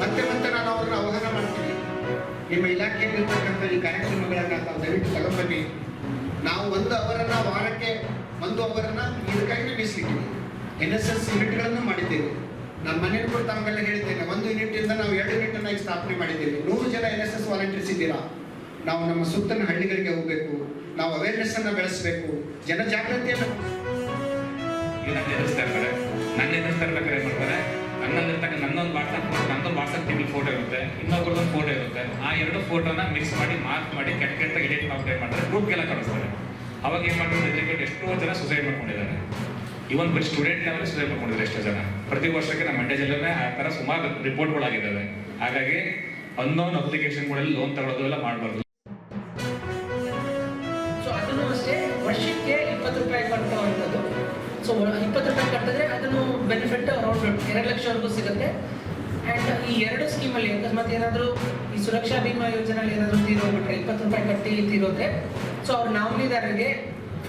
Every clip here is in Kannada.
ಮತ್ತೆ ಮತ್ತೆ ನಾನು ಅವ್ರನ್ನ ಆಹ್ವಾನ ಮಾಡ್ತೀನಿ. ನಿಮ್ಮ ಇಲಾಖೆಯಲ್ಲಿರ್ತಕ್ಕಂಥ ಈ ಕಾರ್ಯಕ್ರಮಗಳನ್ನು ತಾವು ದಯವಿಟ್ಟು ತಗೊಂಡ್ಬನ್ನಿ. ನಾವು ವಾರಕ್ಕೆ 1 ಅವರನ್ನು ಇದಕ್ಕಾಗಿ ಮೀಸಲಿಟ್ಟಿವಿ. NSS ಯೂನಿಟ್ಗಳನ್ನು ಮಾಡಿದ್ದೇವೆ. ನಾನು ಮನೆಯಲ್ಲಿ ಕೂಡ ತಮಗೆಲ್ಲ ಹೇಳಿದ್ದೇನೆ, 1 ಯೂನಿಟಿಂದ ನಾವು 2 ಯೂನಿಟನ್ನು ಈಗ ಸ್ಥಾಪನೆ ಮಾಡಿದ್ದೇವೆ. 100 ಜನ NSS ವಾಲಂಟಿಯರ್ಸ್ ಇದ್ದೀರಾ. ನಾವು ನಮ್ಮ ಸುತ್ತಲ ಹಳ್ಳಿಗಳಿಗೆ ಹೋಗಬೇಕು, ನಾವು ಅವೇರ್ನೆಸ್ ಅನ್ನು ಬೆಳೆಸಬೇಕು, ಜನಜಾಗೃತಿಯನ್ನು ನನ್ನ ಎದುರಿಸ್ತಾರೆ ಮಾಡ್ತಾರೆ. ನನ್ನೊಂದು ವಾಟ್ಸಪ್ ಟಿವಿ ಫೋಟೋ ಇರುತ್ತೆ, ಇನ್ನೊಬ್ಬರದೊಂದು ಫೋಟೋ ಇರುತ್ತೆ. ಆ 2 ಫೋಟೋನ ಮಿಕ್ಸ್ ಮಾಡಿ ಮಾರ್ಕ್ ಮಾಡಿ ಕೆಟ್ಟ ಎಡಿಟ್ ಮಾಡ್ತಾರೆ, ಗ್ರೂಪ್ಗೆಲ್ಲ ಕಳಿಸ್ತಾರೆ. ಅವಾಗ ಏನು ಮಾಡ್ಕೊಂಡು ಎಷ್ಟೋ ಜನ ಸುಸೈಡ್ ಮಾಡ್ಕೊಂಡಿದ್ದಾರೆ. ಇವನ್ ಬರೀ ಸ್ಟೂಡೆಂಟ್ ಲೆವೆಲ್ ಸುಸೈಡ್ ಮಾಡ್ಕೊಂಡಿದ್ದಾರೆ ಎಷ್ಟೋ ಜನ. ಪ್ರತಿ ವರ್ಷಕ್ಕೆ ನಮ್ಮ ಮಂಡ್ಯ ಜಿಲ್ಲೆನೇ ಆ ಥರ ಸುಮಾರು ರಿಪೋರ್ಟ್ಗಳಾಗಿದ್ದಾವೆ. ಹಾಗಾಗಿ ಅನ್ನೋನ್ ಅಪ್ಲಿಕೇಶನ್ಗಳಲ್ಲಿ ಲೋನ್ ತಗೊಳ್ಳೋದು ಎಲ್ಲ ಮಾಡಬಾರ್ದು. ಸೊ ಅದನ್ನು ಅಷ್ಟೇ ವರ್ಷಕ್ಕೆ 20 ರೂಪಾಯಿ ಕಟ್ಟುವಂಥದ್ದು. ಸೊ 20 ರೂಪಾಯಿ ಕಟ್ಟಿದ್ರೆ ಅದನ್ನು ಬೆನಿಫಿಟ್ ಅರೌಂಡ್ 2 ಲಕ್ಷವರೆಗೂ ಸಿಗುತ್ತೆ. ಆ್ಯಂಡ್ ಈ 2 ಸ್ಕೀಮಲ್ಲಿ ಅಕಸ್ಮಾತ್ ಏನಾದರೂ ಈ ಸುರಕ್ಷಾ ಬಿಮಾ ಯೋಜನೆಯಲ್ಲಿ ಏನಾದರೂ ತೀರೋಗ್ಬಿಟ್ರೆ 20 ರೂಪಾಯಿ ಕಟ್ಟಿ ತೀರೋದ್ರೆ, ಸೊ ಅವ್ರ ನಾಮಿನಿದಾರರಿಗೆ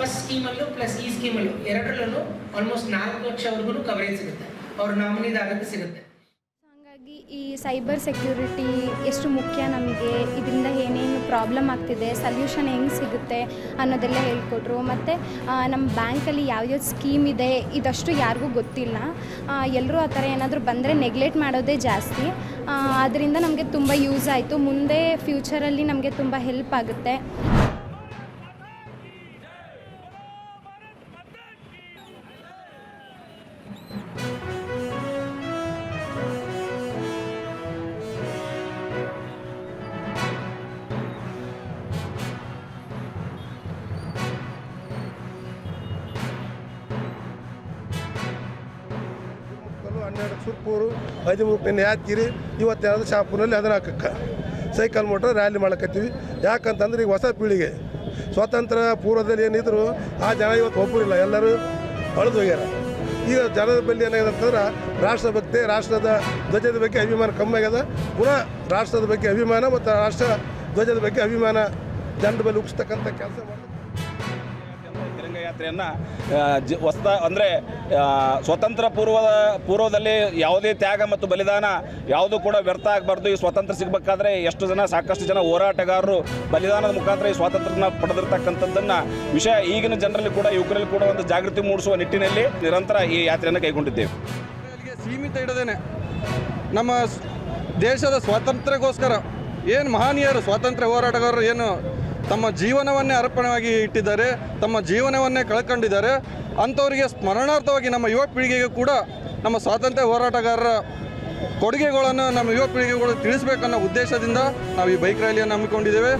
ಫಸ್ಟ್ ಸ್ಕೀಮಲ್ಲೂ ಪ್ಲಸ್ ಈ ಸ್ಕೀಮಲ್ಲೂ ಎರಡರಲ್ಲೂ ಆಲ್ಮೋಸ್ಟ್ 4 ಲಕ್ಷವರೆಗೂ ಕವರೇಜ್ ಸಿಗುತ್ತೆ, ಅವ್ರ ನಾಮಿನಿದಾರರಿಗೆ ಸಿಗುತ್ತೆ. ಹಾಗಾಗಿ ಈ ಸೈಬರ್ ಸೆಕ್ಯೂರಿಟಿ ಎಷ್ಟು ಮುಖ್ಯ, ನಮಗೆ ಇದರಿಂದ ಏನೇನು ಪ್ರಾಬ್ಲಮ್ ಆಗ್ತಿದೆ, ಸಲ್ಯೂಷನ್ ಹೆಂಗೆ ಸಿಗುತ್ತೆ ಅನ್ನೋದೆಲ್ಲ ಹೇಳ್ಕೊಟ್ರು. ಮತ್ತು ನಮ್ಮ ಬ್ಯಾಂಕಲ್ಲಿ ಯಾವ್ಯಾವ ಸ್ಕೀಮ್ ಇದೆ ಇದಷ್ಟು ಯಾರಿಗೂ ಗೊತ್ತಿಲ್ಲ. ಎಲ್ಲರೂ ಆ ಥರ ಏನಾದರೂ ಬಂದರೆ ನೆಗ್ಲೆಕ್ಟ್ ಮಾಡೋದೇ ಜಾಸ್ತಿ. ಅದರಿಂದ ನಮಗೆ ತುಂಬ ಯೂಸ್ ಆಯಿತು. ಮುಂದೆ ಫ್ಯೂಚರಲ್ಲಿ ನಮಗೆ ತುಂಬ ಹೆಲ್ಪ್ ಆಗುತ್ತೆ. ಸುರ್ಪೂರು 13 ಯಾದಗಿರಿ, ಇವತ್ತೇನಾದ್ರು ಶಾಪುರಲ್ಲಿ ಅದನ್ನು ಹಾಕಕ್ಕೆ ಸೈಕಲ್ ಮೋಟ್ರ್ ರ್ಯಾಲಿ ಮಾಡಕತ್ತೀವಿ. ಯಾಕಂತಂದ್ರೆ ಈಗ ಹೊಸ ಪೀಳಿಗೆ ಸ್ವಾತಂತ್ರ್ಯ ಪೂರ್ವದಲ್ಲಿ ಏನಿದ್ರು ಆ ಜನ ಇವತ್ತು ಒಬ್ಬರಿಲ್ಲ, ಎಲ್ಲರೂ ಅಳಿದು ಹೋಗ್ಯಾರ. ಈಗ ಜನರ ಬಳಿ ಏನಾಗಿದೆ ಅಂತಂದ್ರೆ ರಾಷ್ಟ್ರಭಕ್ತಿ, ರಾಷ್ಟ್ರದ ಧ್ವಜದ ಬಗ್ಗೆ ಅಭಿಮಾನ ಕಮ್ಮಿ ಆಗ್ಯದ. ಪುನಃ ರಾಷ್ಟ್ರದ ಬಗ್ಗೆ ಅಭಿಮಾನ ಮತ್ತು ರಾಷ್ಟ್ರ ಧ್ವಜದ ಬಗ್ಗೆ ಅಭಿಮಾನ ಜನರ ಬಳಿ ಉಗಿಸ್ತಕ್ಕಂಥ ಕೆಲಸ ಮಾಡಿ ತಿರಂಗ ಯಾತ್ರೆಯನ್ನು ಅಂದರೆ ಸ್ವತಂತ್ರ ಪೂರ್ವದಲ್ಲಿ ಯಾವುದೇ ತ್ಯಾಗ ಮತ್ತು ಬಲಿದಾನ ಯಾವುದೂ ಕೂಡ ವ್ಯರ್ಥ ಆಗಬಾರ್ದು. ಈ ಸ್ವಾತಂತ್ರ್ಯ ಸಿಗಬೇಕಾದ್ರೆ ಸಾಕಷ್ಟು ಜನ ಹೋರಾಟಗಾರರು ಬಲಿದಾನದ ಮುಖಾಂತರ ಈ ಸ್ವಾತಂತ್ರ್ಯನ ಪಡೆದಿರ್ತಕ್ಕಂಥದ್ದನ್ನು ವಿಷಯ ಈಗಿನ ಜನರಲ್ಲಿ ಕೂಡ ಯುವಕರಲ್ಲಿ ಕೂಡ ಒಂದು ಜಾಗೃತಿ ಮೂಡಿಸುವ ನಿಟ್ಟಿನಲ್ಲಿ ನಿರಂತರ ಈ ಯಾತ್ರೆಯನ್ನು ಕೈಗೊಂಡಿದ್ದೇವೆ. ಸೀಮಿತ ಇಡದೇನೆ ನಮ್ಮ ದೇಶದ ಸ್ವಾತಂತ್ರ್ಯಕ್ಕೋಸ್ಕರ ಏನು ಮಹನೀಯರು ಸ್ವಾತಂತ್ರ್ಯ ಹೋರಾಟಗಾರರು ಏನು ತಮ್ಮ ಜೀವನವನ್ನೇ ಅರ್ಪಣೆಯಾಗಿ ಇಟ್ಟಿದ್ದಾರೆ, ತಮ್ಮ ಜೀವನವನ್ನೇ ಕಳ್ಕೊಂಡಿದ್ದಾರೆ. ಅಂಥವರಿಗೆ ಸ್ಮರಣಾರ್ಥವಾಗಿ ನಮ್ಮ ಯುವ ಪೀಳಿಗೆಗೂ ಕೂಡ ನಮ್ಮ ಸ್ವಾತಂತ್ರ್ಯ ಹೋರಾಟಗಾರರ ಕೊಡುಗೆಗಳನ್ನು ನಮ್ಮ ಯುವ ಪೀಳಿಗೆಗಳು ತಿಳಿಸಬೇಕನ್ನೋ ಉದ್ದೇಶದಿಂದ ನಾವು ಈ ಬೈಕ್ ರ್ಯಾಲಿಯನ್ನು ಹಮ್ಮಿಕೊಂಡಿದ್ದೇವೆ.